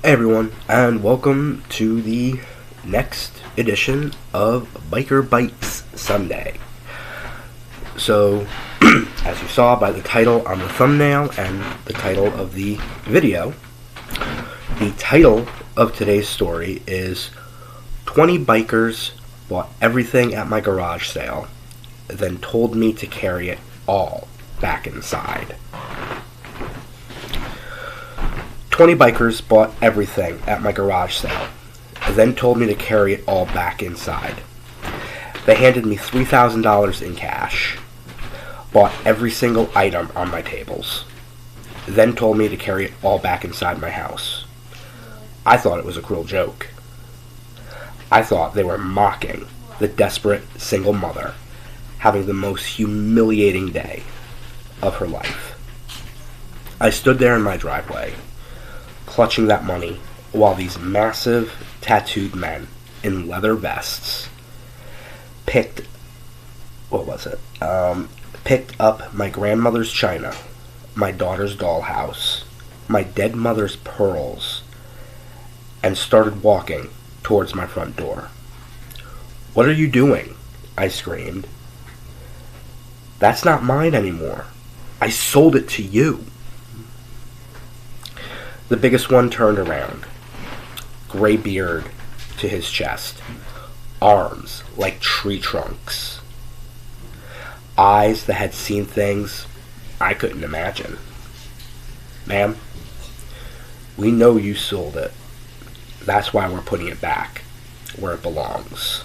Hey everyone, and welcome to the next edition of Biker Bytes Sunday. So, as you saw by the title on the thumbnail and the title of the video, the title of today's story is 20 Bikers Bought Everything at My Garage Sale, then told me to carry it all back inside. 20 bikers bought everything at my garage sale, and then told me to carry it all back inside. They handed me $3,000 in cash, bought every single item on my tables, then told me to carry it all back inside my house. I thought it was a cruel joke. I thought they were mocking the desperate single mother having the most humiliating day of her life. I stood there in my driveway, clutching that money, while these massive, tattooed men in leather vests picked up my grandmother's china, my daughter's dollhouse, my dead mother's pearls, and started walking towards my front door. "What are you doing?" I screamed. "That's not mine anymore. I sold it to you." The biggest one turned around, gray beard to his chest, arms like tree trunks, eyes that had seen things I couldn't imagine. "Ma'am, we know you sold it. That's why we're putting it back where it belongs."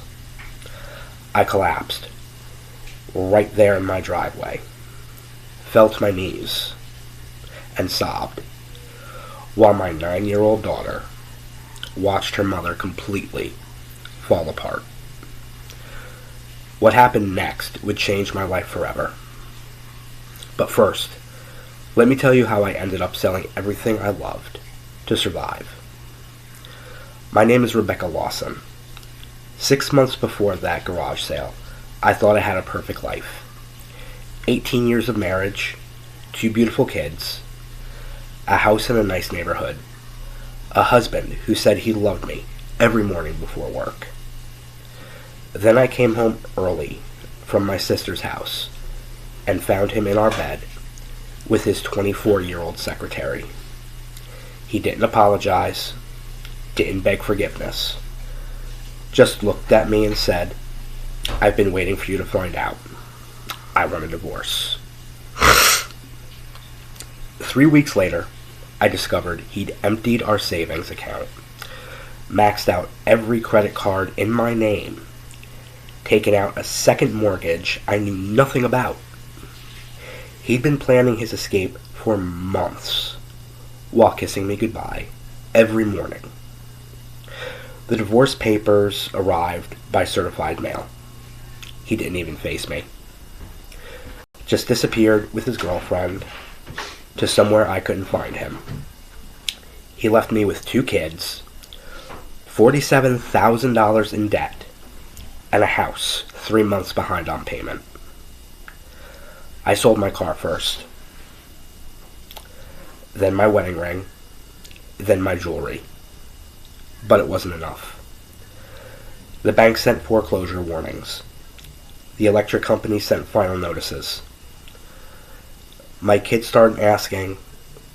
I collapsed right there in my driveway, fell to my knees, and sobbed, while my 9-year-old daughter watched her mother completely fall apart. What happened next would change my life forever. But first, let me tell you how I ended up selling everything I loved to survive. My name is Rebecca Lawson. 6 months before that garage sale, I thought I had a perfect life. 18 years of marriage, 2 beautiful kids, a house in a nice neighborhood, a husband who said he loved me every morning before work. Then I came home early from my sister's house and found him in our bed with his 24-year-old secretary. He didn't apologize, didn't beg forgiveness, just looked at me and said, "I've been waiting for you to find out. I want a divorce." 3 weeks later, I discovered he'd emptied our savings account, maxed out every credit card in my name, taken out a second mortgage I knew nothing about. He'd been planning his escape for months, while kissing me goodbye every morning. The divorce papers arrived by certified mail. He didn't even face me. Just disappeared with his girlfriend to somewhere I couldn't find him. He left me with 2 kids, $47,000 in debt, and a house 3 months behind on payment. I sold my car first, then my wedding ring, then my jewelry. But it wasn't enough. The bank sent foreclosure warnings. The electric company sent final notices. My kids started asking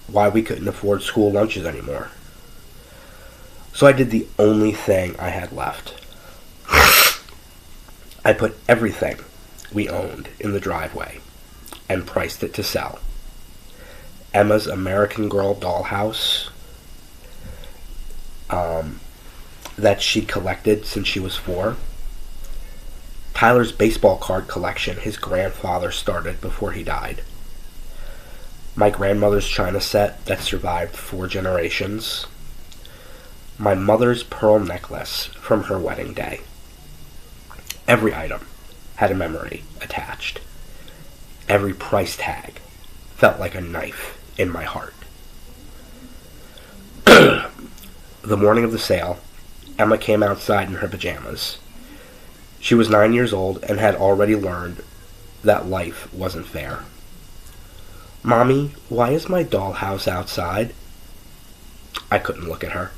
why we couldn't afford school lunches anymore. So I did the only thing I had left. I put everything we owned in the driveway and priced it to sell. Emma's American Girl dollhouse that she'd collected since she was 4. Tyler's baseball card collection his grandfather started before he died. My grandmother's china set that survived 4 generations. My mother's pearl necklace from her wedding day. Every item had a memory attached. Every price tag felt like a knife in my heart. The morning of the sale, Emma came outside in her pajamas. She was 9 years old and had already learned that life wasn't fair. "Mommy, why is my dollhouse outside?" I couldn't look at her.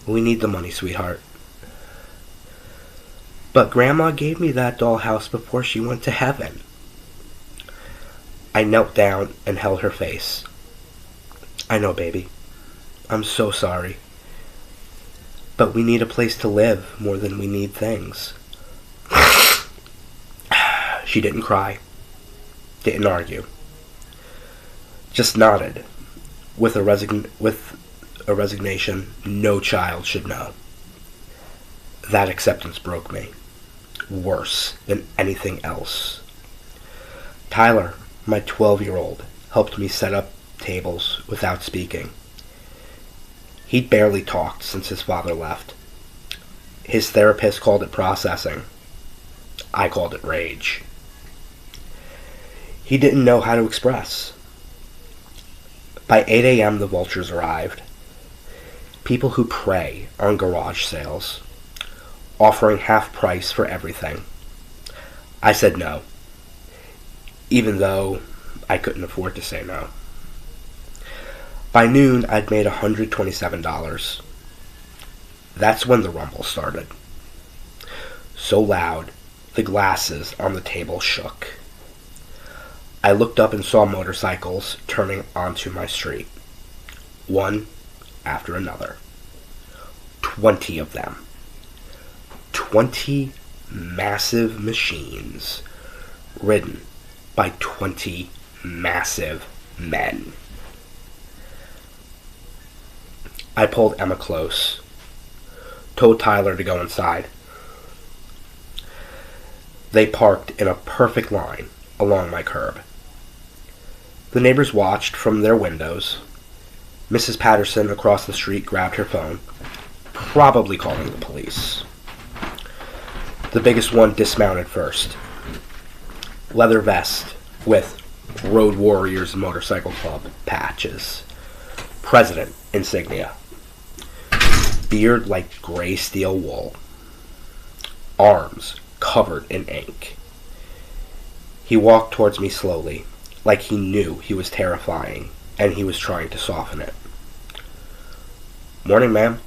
We need the money, sweetheart. But Grandma gave me that dollhouse before she went to heaven. I knelt down and held her face. I know, baby. I'm so sorry. But we need a place to live more than we need things. She didn't cry. Didn't argue. Just nodded with a resignation no child should know. That acceptance broke me. Worse than anything else. Tyler, my 12-year-old, helped me set up tables without speaking. He'd barely talked since his father left. His therapist called it processing. I called it rage. He didn't know how to express. By 8 a.m. the vultures arrived. People who prey on garage sales, offering half price for everything. I said no, even though I couldn't afford to say no. By noon, I'd made $127. That's when the rumble started. So loud, the glasses on the table shook. I looked up and saw motorcycles turning onto my street. One after another. 20 of them. 20 massive machines ridden by 20 massive men. I pulled Emma close, told Tyler to go inside. They parked in a perfect line along my curb. The neighbors watched from their windows. Mrs. Patterson across the street grabbed her phone, probably calling the police. The biggest one dismounted first. Leather vest with Road Warriors Motorcycle Club patches. President insignia. Beard like gray steel wool. Arms covered in ink. He walked towards me slowly, like he knew he was terrifying, and he was trying to soften it. Morning, ma'am.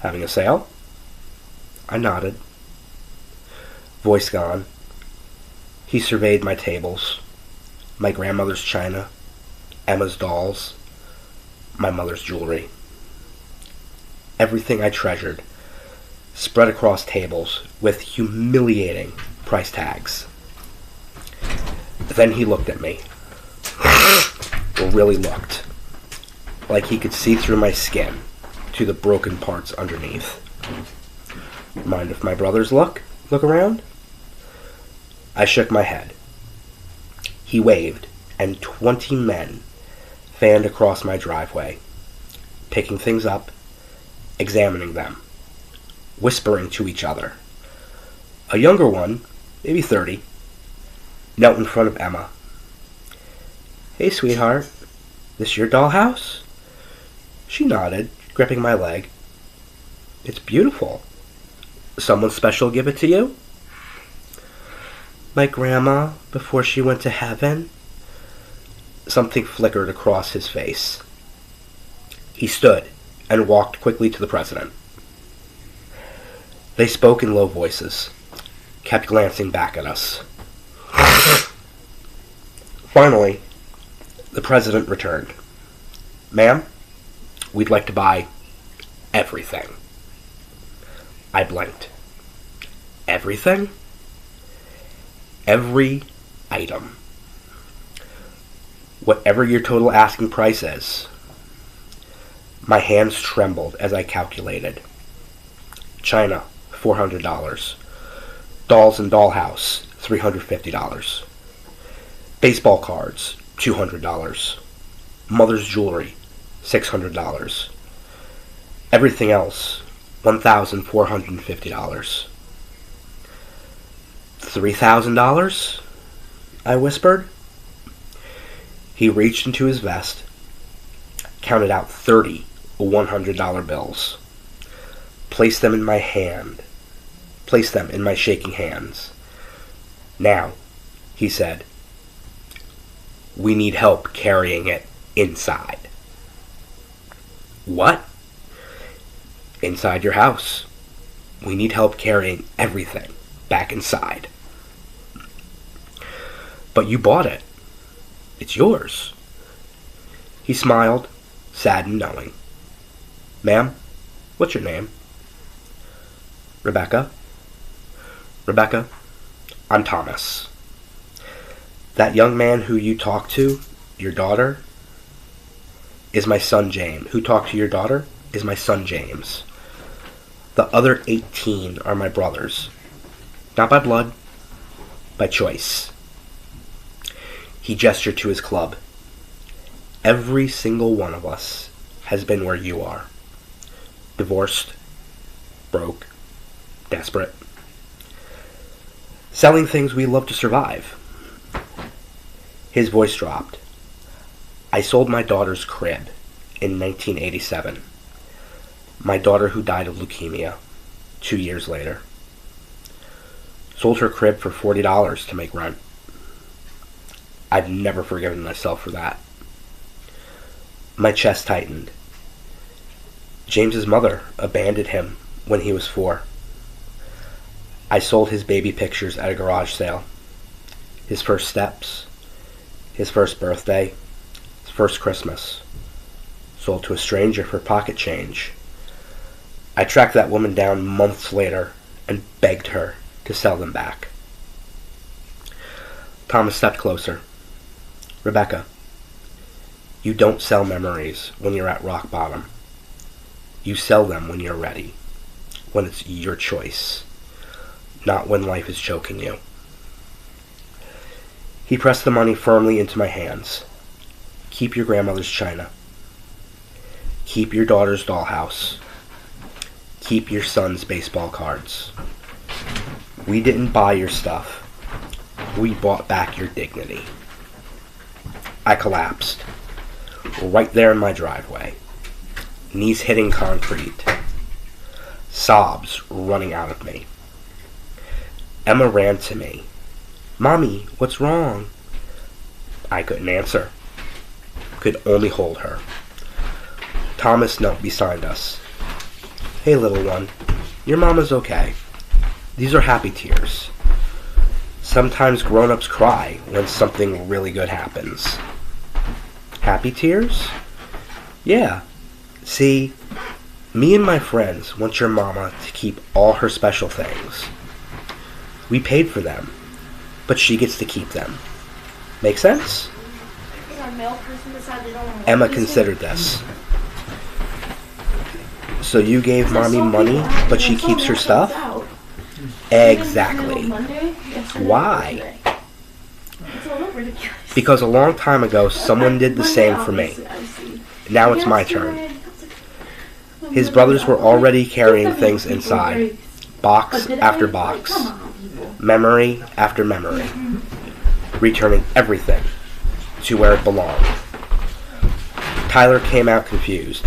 Having a sale? I nodded. Voice gone. He surveyed my tables, my grandmother's china, Emma's dolls, my mother's jewelry. Everything I treasured, spread across tables with humiliating price tags. Then he looked at me. Really looked. Like he could see through my skin to the broken parts underneath. Mind if my brothers look around? I shook my head. He waved, and 20 men fanned across my driveway, picking things up, examining them, whispering to each other. A younger one, maybe 30, knelt in front of Emma. Hey, sweetheart, this your dollhouse? She nodded, gripping my leg. It's beautiful. Someone special give it to you? My grandma, before she went to heaven? Something flickered across his face. He stood and walked quickly to the president. They spoke in low voices, kept glancing back at us. Finally, the president returned. Ma'am, we'd like to buy everything. I blinked. Everything? Every item. Whatever your total asking price is. My hands trembled as I calculated. China, $400. Dolls and Dollhouse, $350. Baseball cards, $200. Mother's jewelry, $600. Everything else, $1,450. $3,000? I whispered. He reached into his vest, counted out 30 $100 bills, placed them in my shaking hands. Now, he said, we need help carrying it inside. What? Inside your house. We need help carrying everything back inside. But you bought it. It's yours. He smiled, sad and knowing. Ma'am, what's your name? Rebecca. Rebecca, I'm Thomas. That young man who you talked to, your daughter, is my son James. Who talked to your daughter is my son James. The other 18 are my brothers. Not by blood, by choice. He gestured to his club. Every single one of us has been where you are. Divorced, broke, desperate. Selling things we love to survive. His voice dropped. I sold my daughter's crib in 1987. My daughter who died of leukemia 2 years later. Sold her crib for $40 to make rent. I've never forgiven myself for that. My chest tightened. James's mother abandoned him when he was 4. I sold his baby pictures at a garage sale. His first steps, his first birthday, his first Christmas. Sold to a stranger for pocket change. I tracked that woman down months later and begged her to sell them back. Thomas stepped closer. Rebecca, you don't sell memories when you're at rock bottom. You sell them when you're ready, when it's your choice, not when life is choking you. He pressed the money firmly into my hands. Keep your grandmother's china. Keep your daughter's dollhouse. Keep your son's baseball cards. We didn't buy your stuff. We bought back your dignity. I collapsed. Right there in my driveway. Knees hitting concrete. Sobs running out of me. Emma ran to me. Mommy, what's wrong? I couldn't answer. Could only hold her. Thomas knelt beside us. Hey, little one. Your mama's okay. These are happy tears. Sometimes grown-ups cry when something really good happens. Happy tears? Yeah. See, me and my friends want your mama to keep all her special things. We paid for them, but she gets to keep them. Make sense? Emma considered this. So you gave mommy money, but she keeps her stuff? Exactly. Why? Because a long time ago, someone did the same for me. Now it's my turn. His brothers were already carrying things inside, box after box, memory after memory, returning everything to where it belonged. Tyler came out confused.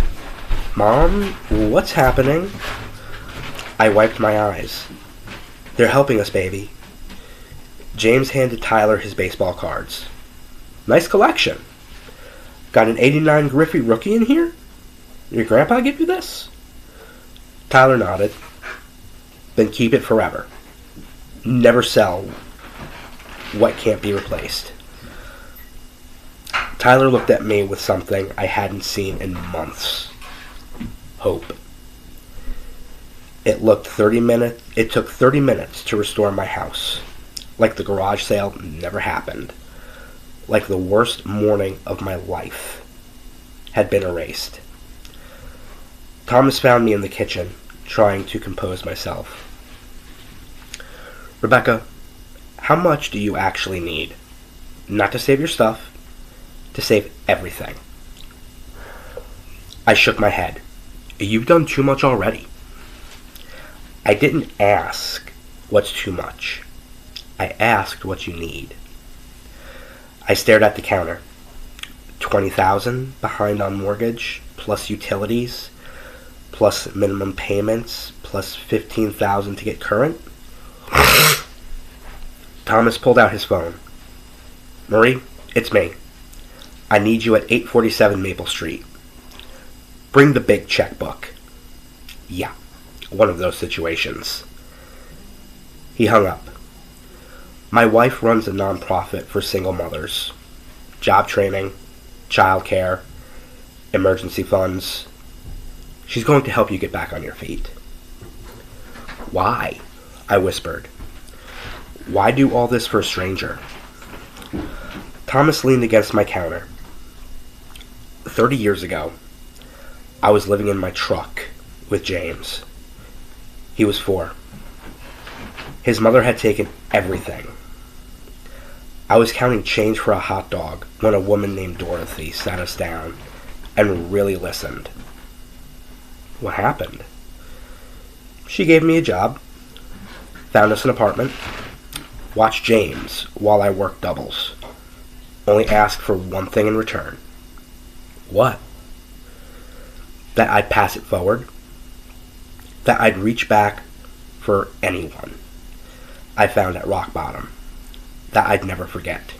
Mom, what's happening? I wiped my eyes. They're helping us, baby. James handed Tyler his baseball cards. Nice collection. Got an 89 Griffey rookie in here? Your grandpa give you this? Tyler nodded. Then keep it forever. Never sell what can't be replaced. Tyler looked at me with something I hadn't seen in months. Hope. It took 30 minutes to restore my house. Like the garage sale never happened. Like the worst morning of my life had been erased. Thomas found me in the kitchen, trying to compose myself. Rebecca, how much do you actually need? Not to save your stuff, to save everything. I shook my head. You've done too much already. I didn't ask what's too much. I asked what you need. I stared at the counter. $20,000 behind on mortgage, plus utilities, plus minimum payments, plus $15,000 to get current. Thomas pulled out his phone. Marie, it's me. I need you at 847 Maple Street. Bring the big checkbook. Yeah, one of those situations. He hung up. My wife runs a nonprofit for single mothers. Job training, child care, emergency funds. She's going to help you get back on your feet. Why? I whispered. Why do all this for a stranger? Thomas leaned against my counter. 30 years ago, I was living in my truck with James. He was 4. His mother had taken everything. I was counting change for a hot dog when a woman named Dorothy sat us down and really listened. What happened? She gave me a job, found us an apartment, watched James while I worked doubles, only asked for one thing in return. What? That I'd pass it forward, that I'd reach back for anyone I found at rock bottom, that I'd never forget.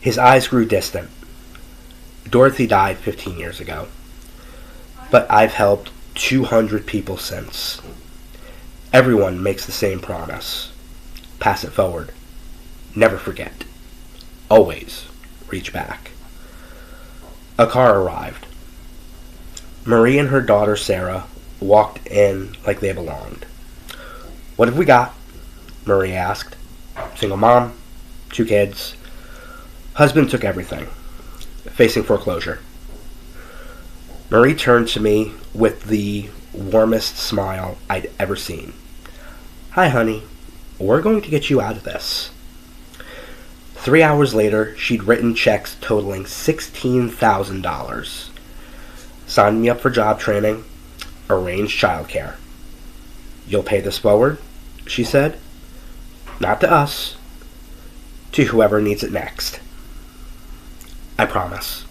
His eyes grew distant. Dorothy died 15 years ago, but I've helped 200 people since. Everyone makes the same promise. Pass it forward. Never forget. Always reach back. A car arrived. Marie and her daughter Sarah walked in like they belonged. What have we got? Marie asked. Single mom, 2 kids. Husband took everything. Facing foreclosure. Marie turned to me with the warmest smile I'd ever seen. Hi, honey. We're going to get you out of this. 3 hours later, she'd written checks totaling $16,000. Signed me up for job training, arranged childcare. You'll pay this forward, she said. Not to us. To whoever needs it next. I promise.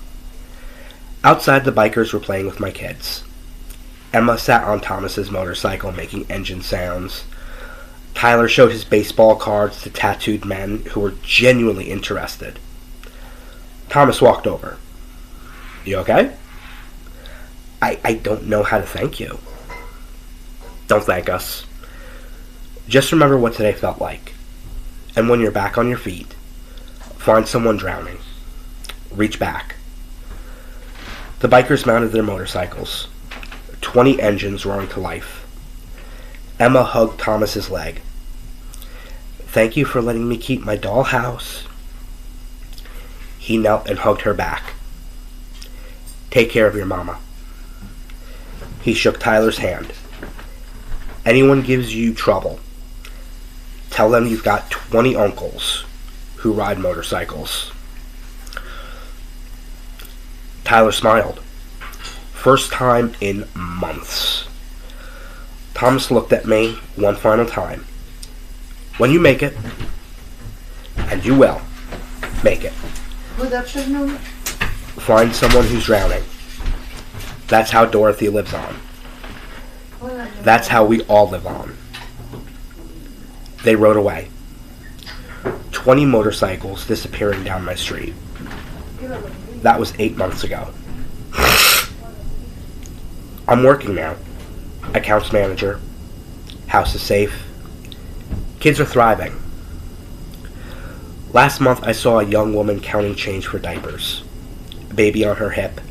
Outside, the bikers were playing with my kids. Emma sat on Thomas's motorcycle making engine sounds. Tyler showed his baseball cards to tattooed men who were genuinely interested. Thomas walked over. You okay? I don't know how to thank you. Don't thank us. Just remember what today felt like. And when you're back on your feet, find someone drowning. Reach back. The bikers mounted their motorcycles. 20 engines roaring to life. Emma hugged Thomas's leg. Thank you for letting me keep my dollhouse. He knelt and hugged her back. Take care of your mama. He shook Tyler's hand. Anyone gives you trouble, tell them you've got 20 uncles who ride motorcycles. Tyler smiled. First time in months. Thomas looked at me one final time. When you make it, and you will make it, find someone who's drowning. That's how Dorothy lives on. That's how we all live on. They rode away. 20 motorcycles disappearing down my street. That was 8 months ago. I'm working now. Accounts manager. House is safe. Kids are thriving. Last month I saw a young woman counting change for diapers. A baby on her hip.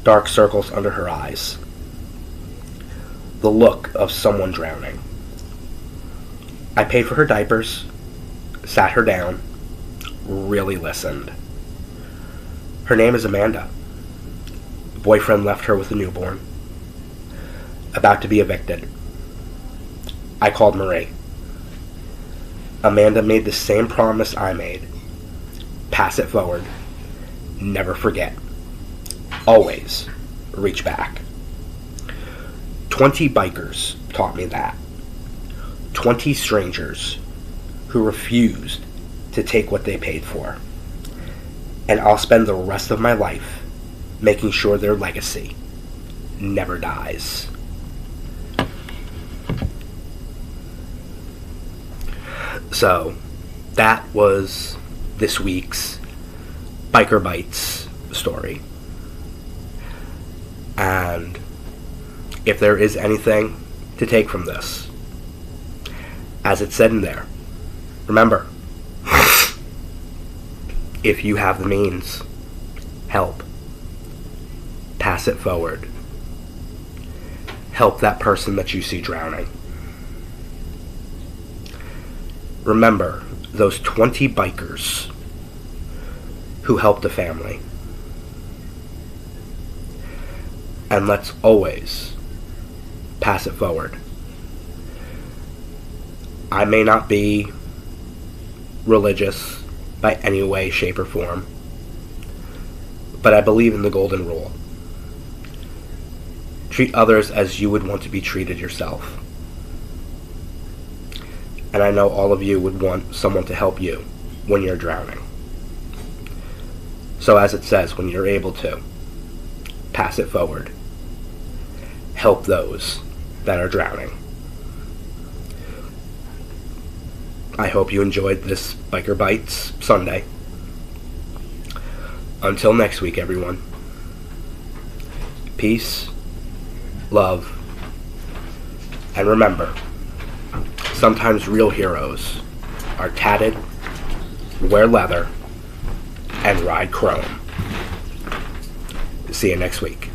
Dark circles under her eyes. The look of someone drowning. I paid for her diapers, sat her down, really listened. Her name is Amanda. Boyfriend left her with a newborn. About to be evicted. I called Marie. Amanda made the same promise I made. Pass it forward. Never forget. Always reach back. 20 bikers taught me that. 20 strangers who refused to take what they paid for. And I'll spend the rest of my life making sure their legacy never dies. So, that was this week's Biker Bytes story. And if there is anything to take from this, as it said in there, remember, if you have the means, help. Pass it forward. Help that person that you see drowning. Remember those 20 bikers who helped a family. And let's always pass it forward. I may not be religious by any way, shape, or form, but I believe in the golden rule. Treat others as you would want to be treated yourself. And I know all of you would want someone to help you when you're drowning. So as it says, when you're able to, pass it forward. Help those that are drowning. I hope you enjoyed this Biker Bytes Sunday. Until next week, everyone. Peace, love, and remember, sometimes real heroes are tatted, wear leather, and ride chrome. See you next week.